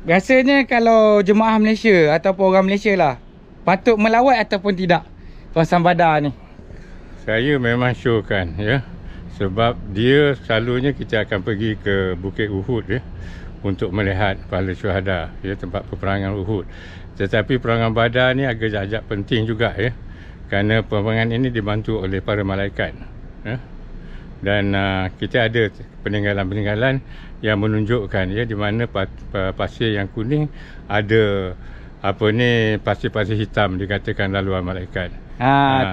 Biasanya kalau jemaah Malaysia ataupun orang Malaysia lah, patut melawat ataupun tidak kawasan Badar ni? Saya memang syorkan ya. Sebab dia selalunya kita akan pergi ke Bukit Uhud ya, untuk melihat pahala syuhada ya, tempat peperangan Uhud. Tetapi peperangan Badar ni agak penting juga ya, kerana peperangan ini dibantu oleh para malaikat ya. Dan kita ada peninggalan-peninggalan yang menunjukkan ya, di mana pasir yang kuning ada pasir-pasir hitam dikatakan laluan malaikat.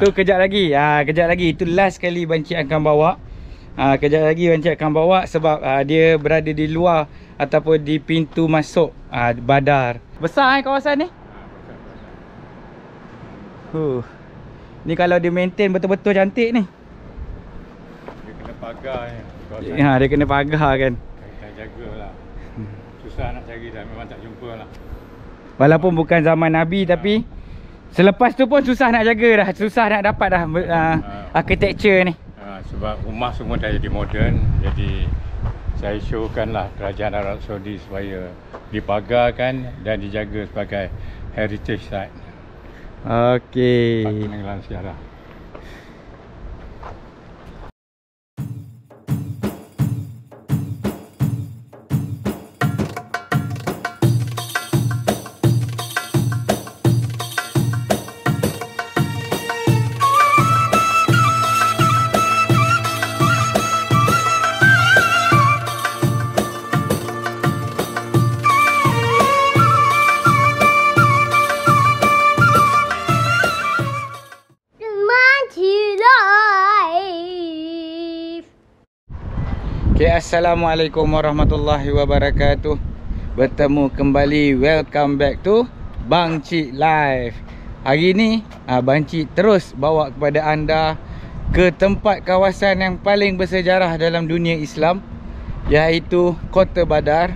Tu kejap lagi. Kejap lagi. Itu last kali Banci akan bawa. Kejap lagi Banci akan bawa sebab dia berada di luar ataupun di pintu masuk Badar. Besar kawasan ni? Ni kalau dia maintain betul-betul cantik ni. Dia kena pagar ni. Dia kena pagar kan. Kita jagalah. Susah nak cari dah, memang tak jumpa lah. Walaupun bukan zaman Nabi tapi selepas tu pun susah nak jaga dah. Susah nak dapat dah architecture ni. Sebab rumah semua dah jadi moden. Jadi saya syorkanlah kerajaan Arab Saudi supaya dipagarkan dan dijaga sebagai heritage site. Okey. Peninggalan sejarah. Okay, Assalamualaikum warahmatullahi wabarakatuh. Bertemu kembali, welcome back to Bang Cik Live. Hari ni Bang Cik terus bawa kepada anda ke tempat kawasan yang paling bersejarah dalam dunia Islam, iaitu Kota Badar.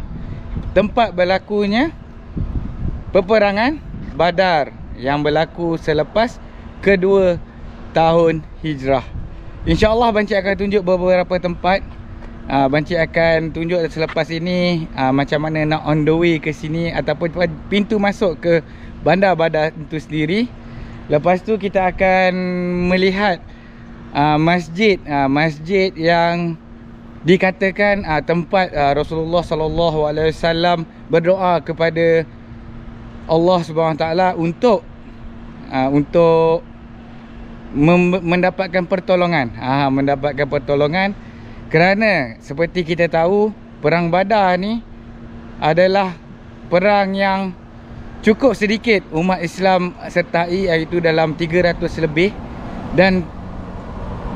Tempat berlakunya peperangan Badar yang berlaku selepas kedua tahun hijrah. InsyaAllah Bang Cik akan tunjuk beberapa tempat. Bang Cik akan tunjuk selepas ini macam mana nak on the way ke sini ataupun pintu masuk ke Bandar Badar itu sendiri. Lepas tu kita akan melihat masjid yang dikatakan tempat Rasulullah SAW berdoa kepada Allah SWT untuk mendapatkan pertolongan. Mendapatkan pertolongan. Kerana seperti kita tahu, Perang Badar ni adalah perang yang cukup sedikit umat Islam sertai, iaitu dalam 300 lebih, dan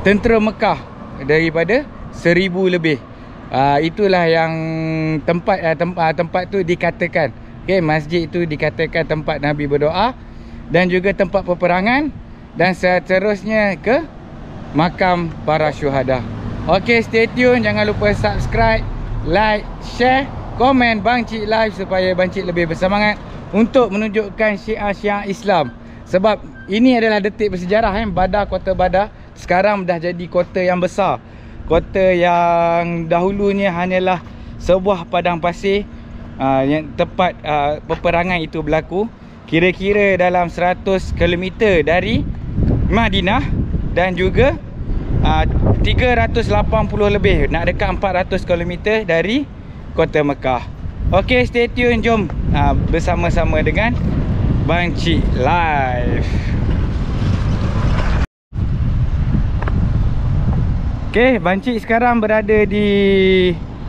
tentera Mekah daripada 1000 lebih. Itulah yang tempat tu dikatakan. Okay, masjid itu dikatakan tempat Nabi berdoa dan juga tempat peperangan, dan seterusnya ke makam para syuhada. Okey, stay tune. Jangan lupa subscribe, like, share, komen Bang Cik Live supaya Bang Cik lebih bersemangat untuk menunjukkan syiar-syiar Islam. Sebab ini adalah detik bersejarah Badar, Kota Badar sekarang dah jadi kota yang besar. Kota yang dahulunya hanyalah sebuah padang pasir, yang tempat peperangan itu berlaku. Kira-kira dalam 100 km dari Madinah, dan juga 380 lebih, nak dekat 400 km dari Kota Mekah. Okey, stay tune. Jom bersama-sama dengan Bang Cik Live. Okey, Bang Cik sekarang berada di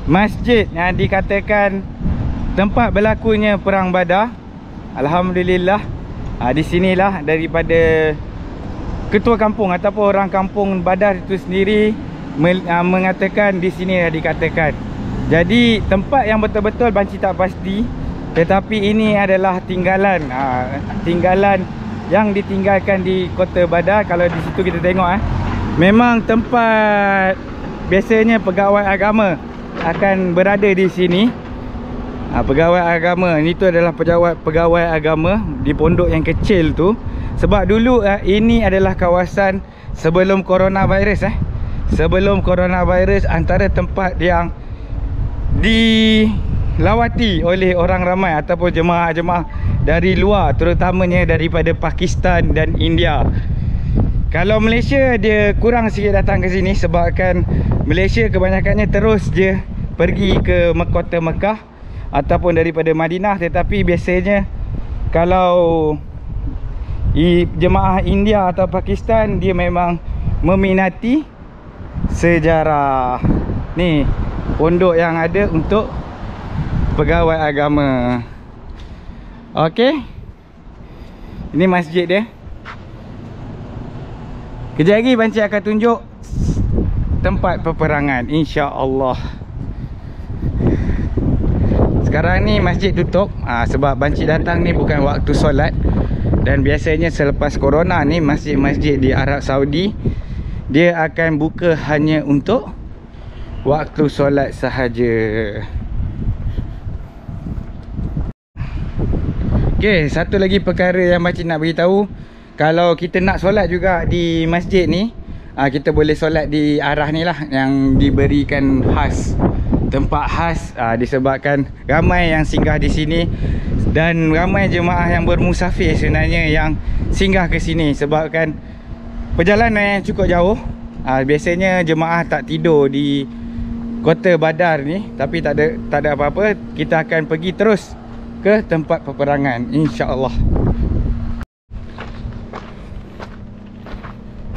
masjid yang dikatakan tempat berlakunya Perang Badar. Alhamdulillah, di sinilah daripada ketua kampung ataupun orang kampung Badar itu sendiri mengatakan di sini dah dikatakan. Jadi tempat yang betul-betul Bang Cik tak pasti, tetapi ini adalah tinggalan yang ditinggalkan di Kota Badar. Kalau di situ kita tengok memang tempat biasanya pegawai agama akan berada di sini. Pegawai agama ni tu adalah pegawai agama di pondok yang kecil tu. Sebab dulu ini adalah kawasan sebelum coronavirus. Sebelum coronavirus, antara tempat yang dilawati oleh orang ramai ataupun jemaah-jemaah dari luar, terutamanya daripada Pakistan dan India. Kalau Malaysia dia kurang sikit datang ke sini sebabkan Malaysia kebanyakannya terus je pergi ke kota Mekah ataupun daripada Madinah. Tetapi biasanya kalau jemaah India atau Pakistan dia memang meminati sejarah ni pondok yang ada untuk pegawai agama. Okey, ini masjid dia. Kejap lagi Banci akan tunjuk tempat peperangan, insya-Allah. Sekarang ni masjid tutup sebab Banci datang ni bukan waktu solat. Dan biasanya selepas corona ni masjid-masjid di Arab Saudi dia akan buka hanya untuk waktu solat sahaja. Okey, satu lagi perkara yang Banci nak beritahu. Kalau kita nak solat juga di masjid ni, kita boleh solat di arah ni lah, yang diberikan khas, tempat khas, disebabkan ramai yang singgah di sini dan ramai jemaah yang bermusafir sebenarnya yang singgah ke sini sebabkan perjalanan yang cukup jauh. Biasanya jemaah tak tidur di kota Badar ni, tapi tak ada apa-apa, kita akan pergi terus ke tempat peperangan, insya-Allah.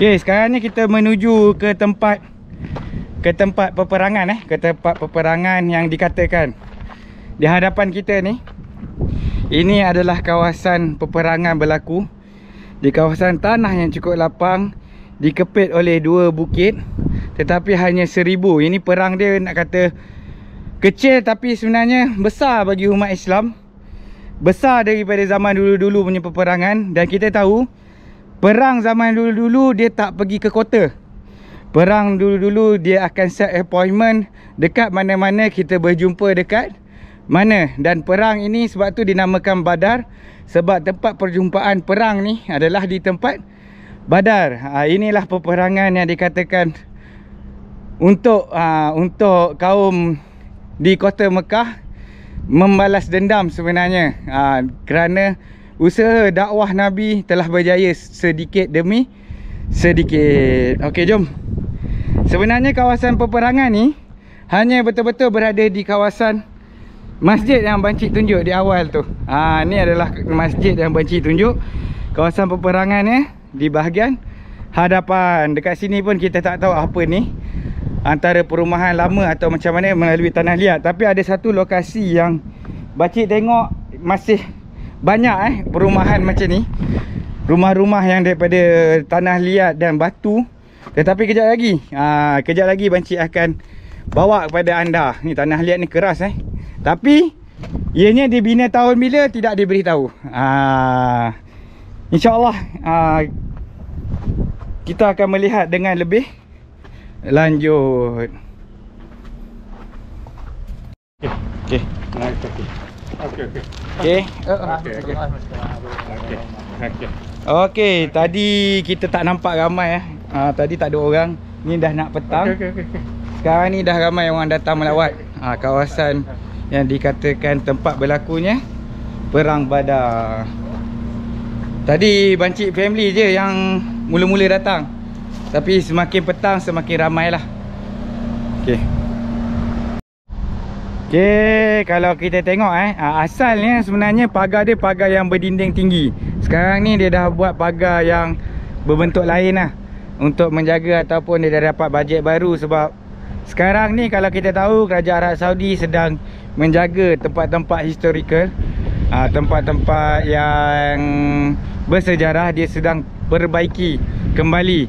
Okey, sekarang ni kita menuju ke tempat peperangan ke tempat peperangan yang dikatakan di hadapan kita ni. Ini adalah kawasan peperangan berlaku di kawasan tanah yang cukup lapang, dikepit oleh dua bukit, tetapi hanya 1000. Ini perang dia nak kata kecil tapi sebenarnya besar bagi umat Islam. Besar daripada zaman dulu-dulu punya peperangan. Dan kita tahu perang zaman dulu-dulu dia tak pergi ke kota. Perang dulu-dulu dia akan set appointment dekat mana-mana, kita berjumpa dekat mana. Dan perang ini sebab tu dinamakan Badar, sebab tempat perjumpaan perang ni adalah di tempat Badar. Inilah peperangan yang dikatakan untuk kaum di kota Mekah membalas dendam sebenarnya, kerana usaha dakwah Nabi telah berjaya sedikit demi sedikit. Okey, jom. Sebenarnya kawasan peperangan ni hanya betul-betul berada di kawasan masjid yang Banci tunjuk di awal tu. Ni adalah masjid yang Banci tunjuk. Kawasan peperangannya di bahagian hadapan. Dekat sini pun kita tak tahu apa ni, antara perumahan lama atau macam mana melalui tanah liat. Tapi ada satu lokasi yang Banci tengok masih banyak perumahan macam ni, rumah-rumah yang daripada tanah liat dan batu. Tetapi kejap lagi Banci akan bawa kepada anda. Ni tanah liat ni keras tapi ianya dibina tahun bila tidak diberitahu. InsyaAllah kita akan melihat dengan lebih lanjut. Okey. Okey, tadi kita tak nampak ramai tadi tak ada orang. Ni dah nak petang. Sekarang ni dah ramai orang datang melawat kawasan yang dikatakan tempat berlakunya perang Badar. Tadi Banci family je yang mula-mula datang, tapi semakin petang semakin ramai lah. Okey, kalau kita tengok asalnya sebenarnya pagar dia pagar yang berdinding tinggi. Sekarang ni dia dah buat pagar yang berbentuk lain lah, untuk menjaga ataupun dia dah dapat bajet baru. Sebab sekarang ni kalau kita tahu Kerajaan Arab Saudi sedang menjaga tempat-tempat historical, tempat-tempat yang bersejarah. Dia sedang perbaiki kembali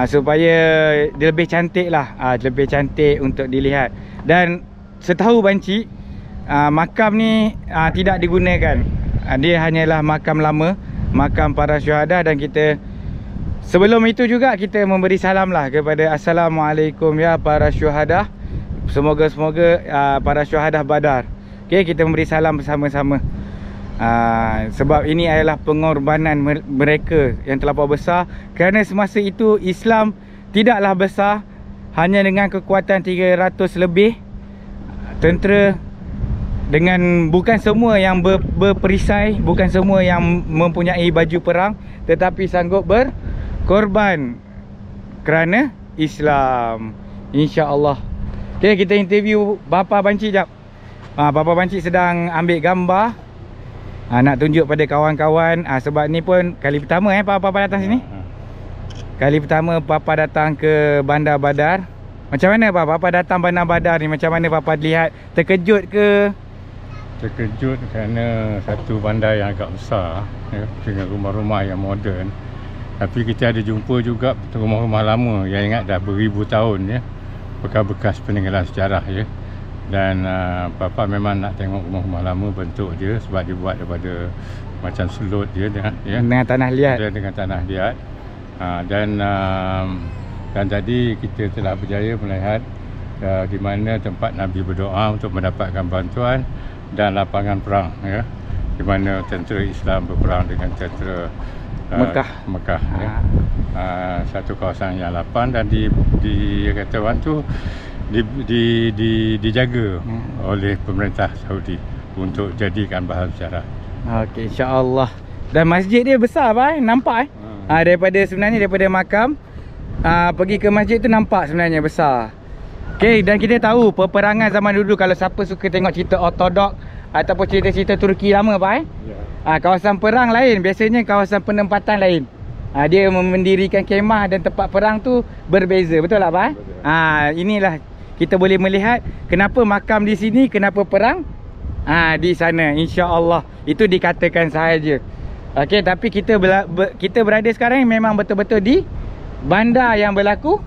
supaya dia lebih cantik lah, lebih cantik untuk dilihat. Dan setahu Banci, makam ni tidak digunakan. Dia hanyalah makam lama, makam para syuhada. Dan kita sebelum itu juga kita memberi salam lah kepada Assalamualaikum ya para syuhada. Semoga-semoga para syuhada Badar. Okey, kita memberi salam bersama-sama. Sebab ini adalah pengorbanan mereka yang terlampau besar. Kerana semasa itu Islam tidaklah besar, hanya dengan kekuatan 300 lebih tentera dengan bukan semua yang berperisai, bukan semua yang mempunyai baju perang, tetapi sanggup berkorban kerana Islam, insya-Allah. Okey, kita interview Bapa Banci jap. Bapa Banci sedang ambil gambar, nak tunjuk pada kawan-kawan. Sebab ni pun kali pertama Papa datang sini. Kali pertama Papa datang ke Bandar Badar. Macam mana Papa datang Bandar Badar ni? Macam mana Papa lihat? Terkejut ke? Terkejut kerana satu bandar yang agak besar, ya, dengan rumah-rumah yang moden. Tapi kita ada jumpa juga rumah-rumah lama yang ingat dah beribu tahun, ya, bekas-bekas peninggalan sejarah, ya. Dan Papa memang nak tengok rumah-rumah lama, bentuk dia sebab dia buat daripada macam selut dia, ya, dengan tanah liat. Dengan tanah liat. Dan tadi kita telah berjaya melihat di mana tempat Nabi berdoa untuk mendapatkan bantuan dan lapangan perang, ya, di mana tentera Islam berperang dengan tentera Mekah, ya. Satu kawasan yang lapang dan di kata orang tu dijaga oleh pemerintah Saudi untuk jadikan bahan sejarah. Okey, insya-Allah. Dan masjid dia besar nampak sebenarnya daripada makam pergi ke masjid tu nampak sebenarnya besar. Okey, dan kita tahu peperangan zaman dulu, kalau siapa suka tengok cerita ortodok ataupun cerita-cerita Turki lama kawasan perang lain, biasanya kawasan penempatan lain. Dia mendirikan kemah dan tempat perang tu berbeza, betul tak Betul. Inilah kita boleh melihat kenapa makam di sini, kenapa perang di sana, insya-Allah. Itu dikatakan sahaja. Okey, tapi kita berada sekarang memang betul-betul di bandar yang berlaku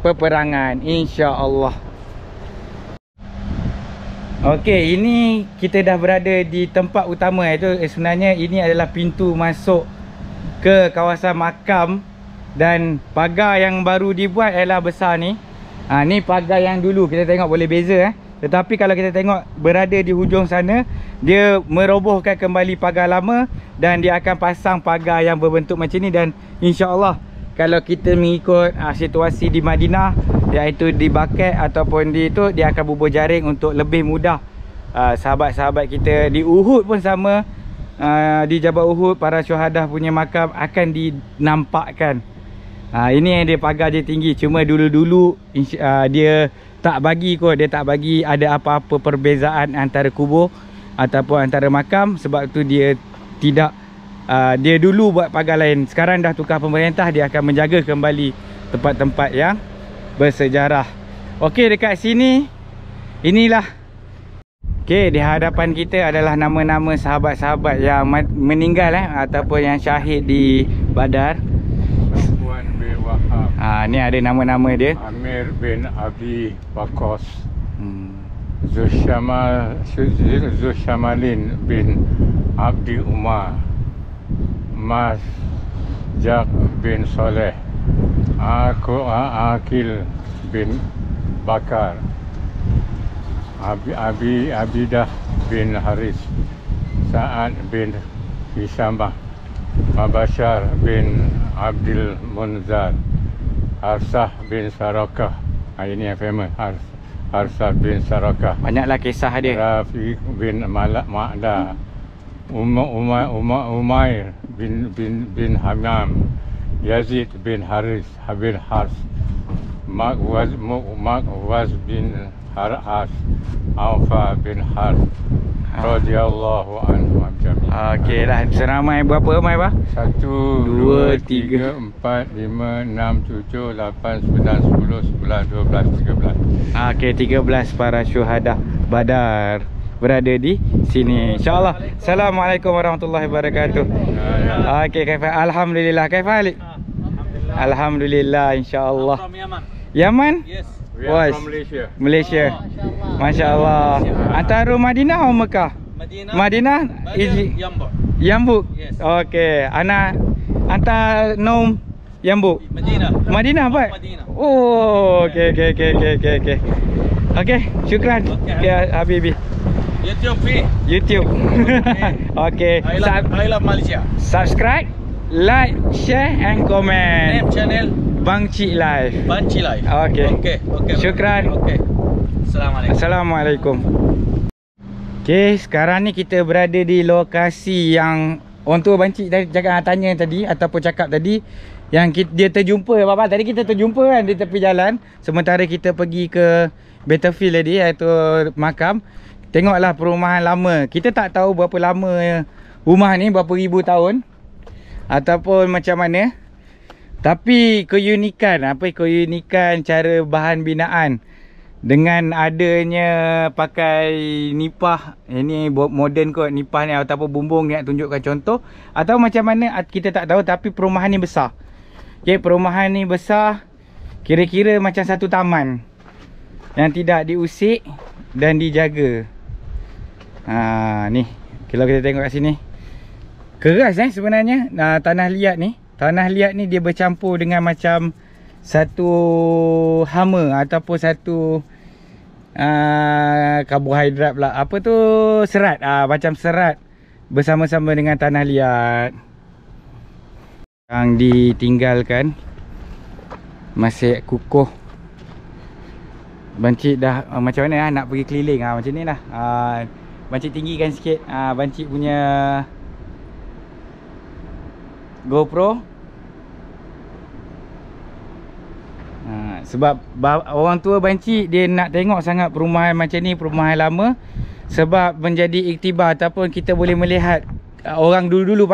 peperangan, insya-Allah. Okey, ini kita dah berada di tempat utama, iaitu sebenarnya ini adalah pintu masuk ke kawasan makam. Dan pagar yang baru dibuat adalah besar ni. Ni pagar yang dulu kita tengok boleh beza Tetapi kalau kita tengok berada di hujung sana, dia merobohkan kembali pagar lama dan dia akan pasang pagar yang berbentuk macam ni. Dan insya-Allah kalau kita mengikut situasi di Madinah, iaitu di Baqi' ataupun di itu, dia akan bubuh jaring untuk lebih mudah. Sahabat-sahabat kita di Uhud pun sama, di Jabal Uhud para syuhadah punya makam akan dinampakkan. Ini yang dia pagar dia tinggi. Cuma dulu-dulu dia tak bagi ada apa-apa perbezaan antara kubur ataupun antara makam. Sebab tu dia tidak dia dulu buat pagar lain. Sekarang dah tukar pemerintah, dia akan menjaga kembali tempat-tempat yang bersejarah. Okey, dekat sini inilah. Okey, di hadapan kita adalah nama-nama sahabat-sahabat yang meninggal ataupun yang syahid di Badar. Puan bin Wahab. Ni ada nama-nama dia. Amir bin Abi Waqqas. Zushamalin bin Abdi Umar. Masjak bin Saleh. Akil bin Bakar. Abidah bin Haris. Sa'ad bin Hisamah. Mabashar bin Abdul Munzar. Harsah bin Sarakah. Ini yang famous. Harsah bin Sarakah. Banyaklah kisah dia. Rafiq bin Ma'da. Umair bin Hamam. Yazid bin Haris bin Hars. Makwaz bin Haras. Aufa bin Hars radhiyallahu anhu jami'an. Okey lah, seramai berapa ramai 1 2 3 4 5 6 7 8 9 10 11 12 13. Okey, 13 para syuhada Badar berada di sini, insya-Allah. Assalamualaikum warahmatullahi wabarakatuh. Okey, alhamdulillah. Kaifalik? Alhamdulillah, insya-Allah. From Yaman. Yaman? Yes. We are from Malaysia. Malaysia. Masya-Allah. Antara Madinah atau Mekah? Madinah. Yambuk. Yambuk. Yes. Okey. Ana hantar nom Yambuk. Madinah apa? Madinah. Oh, okey. Okey, syukran. Ya, Habibi. YouTube. Okey. I love Malaysia. Subscribe, like, share and comment. Name channel Banci Live. Banci Live. Okey. Okay. Syukran. Okay. Assalamualaikum. Assalamualaikum. Okay, sekarang ni kita berada di lokasi yang orang tua Bancik tanya tadi ataupun cakap tadi, yang dia terjumpa. Bapak tadi kita terjumpa kan di tepi jalan, sementara kita pergi ke Battlefield tadi, iaitu makam. Tengoklah perumahan lama. Kita tak tahu berapa lama rumah ni, berapa ribu tahun ataupun macam mana. Tapi keunikan cara bahan binaan dengan adanya pakai nipah. Ini moden kot nipah ni, ataupun bumbung ni nak tunjukkan contoh, atau macam mana kita tak tahu. Tapi perumahan ni besar. Okay, perumahan ni besar, kira-kira macam satu taman yang tidak diusik dan dijaga. Ni kalau kita tengok kat sini, keras sebenarnya. Tanah liat ni dia bercampur dengan macam satu hama ataupun satu karbohidrat pula, apa tu, serat, macam serat bersama-sama dengan tanah liat yang ditinggalkan masih kukuh. Bancik dah macam mana nak pergi keliling macam ni lah. Bancik tinggikan sikit Bancik punya GoPro. Sebab orang tua Bancik dia nak tengok sangat perumahan macam ni, perumahan lama, sebab menjadi iktibar ataupun kita boleh melihat orang dulu-dulu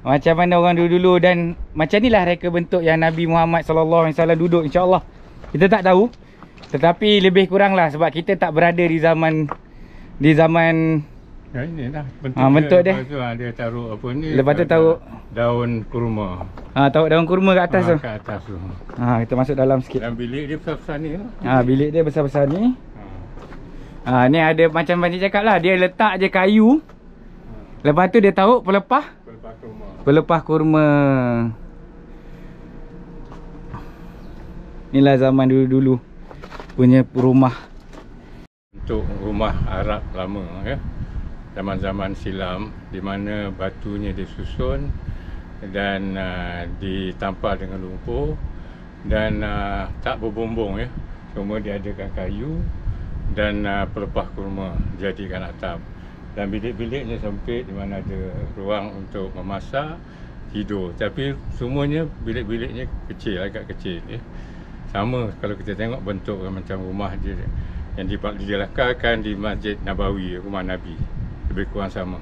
macam mana orang dulu-dulu, dan macam inilah reka bentuk yang Nabi Muhammad SAW duduk, insya-Allah. Kita tak tahu, tetapi lebih kurang lah, sebab kita tak berada di zaman ini dah bentuk dia. Lepas tu dia taruh apa ni? Lepas tu taruh daun kurma. Taruh daun kurma kat atas tu. Kat atas tu. Kita masuk dalam sikit. Dan bilik dia besar-besar ni. Bilik dia besar-besar ni. Ni ada macam Bancik cakap lah, dia letak je kayu. Lepas tu dia taruh pelepah kurma. Pelepah kurma. Inilah zaman dulu-dulu punya rumah. Untuk rumah Arab lama zaman-zaman silam, di mana batunya disusun dan ditampal dengan lumpur dan tak berbumbung Cuma diadakan kayu dan pelepah kurma dijadikan atap. Dan bilik-biliknya sempit, di mana ada ruang untuk memasak, tidur. Tapi semuanya bilik-biliknya kecil, agak kecil Sama kalau kita tengok bentuk macam rumah dia yang dilakarkan di Masjid Nabawi, rumah Nabi. Lebih kurang sama.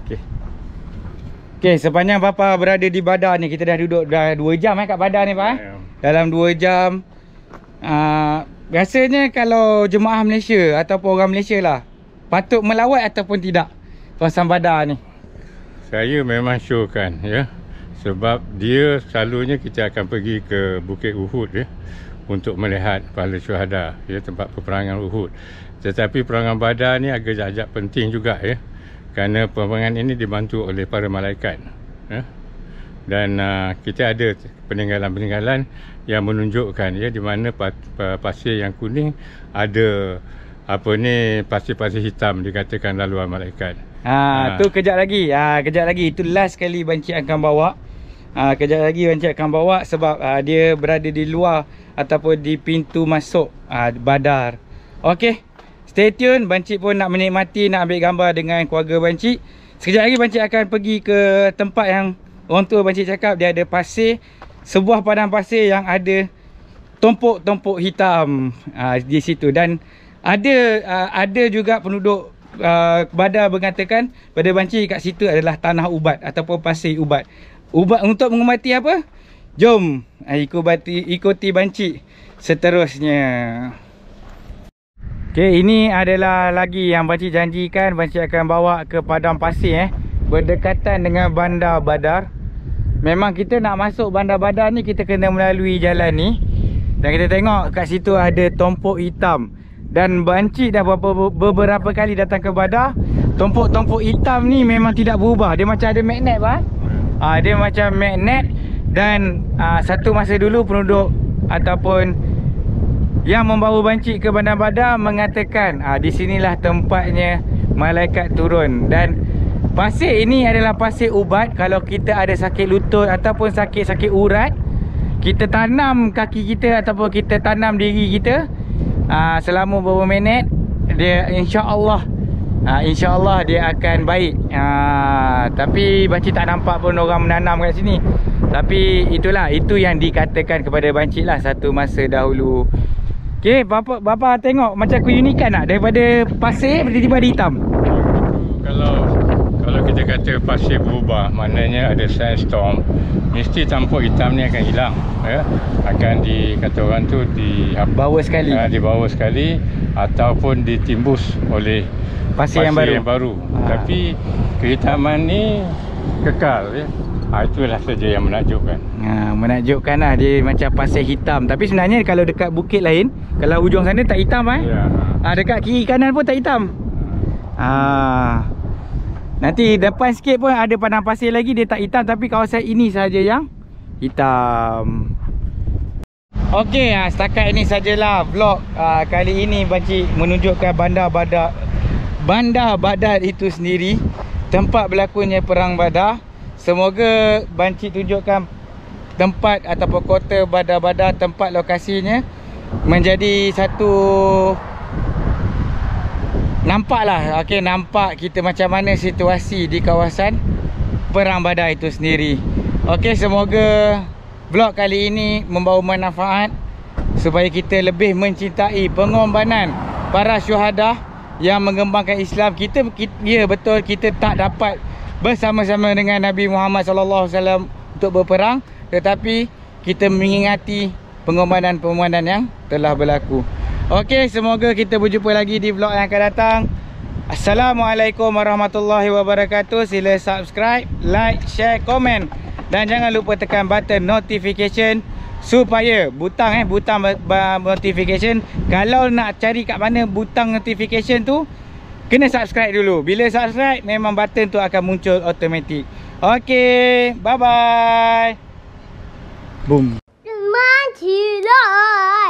Okey, sepanjang Papa berada di Badar ni, kita dah duduk dah 2 jam kat Badar ni Pak. Dalam 2 jam. Biasanya kalau jemaah Malaysia ataupun orang Malaysia lah, patut melawat ataupun tidak kawasan Badar ni? Saya memang syorkan sebab dia selalunya kita akan pergi ke Bukit Uhud untuk melihat pahala syuhada, tempat peperangan Uhud. Tetapi peperangan Badar ni agak penting juga kerana peperangan ini dibantu oleh para malaikat dan kita ada peninggalan-peninggalan yang menunjukkan di mana pasir yang kuning ada pasir-pasir hitam, dikatakan laluan malaikat. Tu kejap lagi itu last kali Bancik akan bawa. Kejap lagi Bancik akan bawa sebab dia berada di luar ataupun di pintu masuk Badar. Okey, stay tune. Bancik pun nak menikmati, nak ambil gambar dengan keluarga Bancik. Sekejap lagi Bancik akan pergi ke tempat yang orang tua Bancik cakap dia ada pasir, sebuah padang pasir yang ada tumpuk-tumpuk hitam di situ. Dan ada juga penduduk Badar mengatakan pada Bancik kat situ adalah tanah ubat ataupun pasir ubat. Ubat untuk menghormati apa? Jom ikuti Bancik seterusnya. Okey, ini adalah lagi yang Bancik janjikan. Bancik akan bawa ke padang pasir berdekatan dengan Bandar Badar. Memang kita nak masuk Bandar Badar ni, kita kena melalui jalan ni. Dan kita tengok kat situ ada tumpuk hitam. Dan Bancik dah beberapa kali datang ke Badar. Tumpuk-tumpuk hitam ni memang tidak berubah. Dia macam ada magnet dia macam magnet. Dan satu masa dulu penduduk ataupun yang membawa Bancik ke Bandar Badar mengatakan di sinilah tempatnya malaikat turun. Dan pasir ini adalah pasir ubat. Kalau kita ada sakit lutut ataupun sakit-sakit urat, kita tanam kaki kita ataupun kita tanam diri kita selama beberapa minit, dia insya-Allah InsyaAllah dia akan baik. Tapi Bancik tak nampak pun orang menanam kat sini. Tapi itulah, itu yang dikatakan kepada Bancik lah satu masa dahulu. Okay, Bapa tengok macam keunikan tak? Daripada pasir tiba-tiba ada hitam. Kalau kita kata pasir berubah, maknanya ada sandstorm, mesti tampuk hitam ni akan hilang, ya. Akan kata orang tu Bawa sekali. dibawa sekali ataupun ditimbus oleh Pasir yang baru. Tapi kehitaman ni kekal, ya. Itulah saja yang menakjubkan. Menakjubkan lah, dia macam pasir hitam. Tapi sebenarnya kalau dekat bukit lain, kalau hujung sana tak hitam Ya. dekat kiri kanan pun tak hitam. Nanti depan sikit pun ada padang pasir lagi, dia tak hitam. Tapi kawasan ini saja yang hitam. Okey, setakat ini sajalah vlog kali ini. Bancik menunjukkan Bandar Badar itu sendiri, tempat berlakunya Perang Badar. Semoga Bancik tunjukkan tempat ataupun kota Badar, tempat lokasinya menjadi satu nampaklah. Okey, nampak kita macam mana situasi di kawasan Perang Badar itu sendiri. Okey, semoga vlog kali ini membawa manfaat supaya kita lebih mencintai pengorbanan para syuhada yang mengembangkan Islam. Ya betul, kita tak dapat bersama-sama dengan Nabi Muhammad SAW untuk berperang, tetapi kita mengingati pengorbanan yang telah berlaku. Okey, semoga kita berjumpa lagi di vlog yang akan datang. Assalamualaikum warahmatullahi wabarakatuh. Sila subscribe, like, share, komen, dan jangan lupa tekan button notification supaya butang notification. Kalau nak cari kat mana butang notification tu, kena subscribe dulu. Bila subscribe, memang button tu akan muncul automatik. Okey, bye bye. Boom. 慢起来。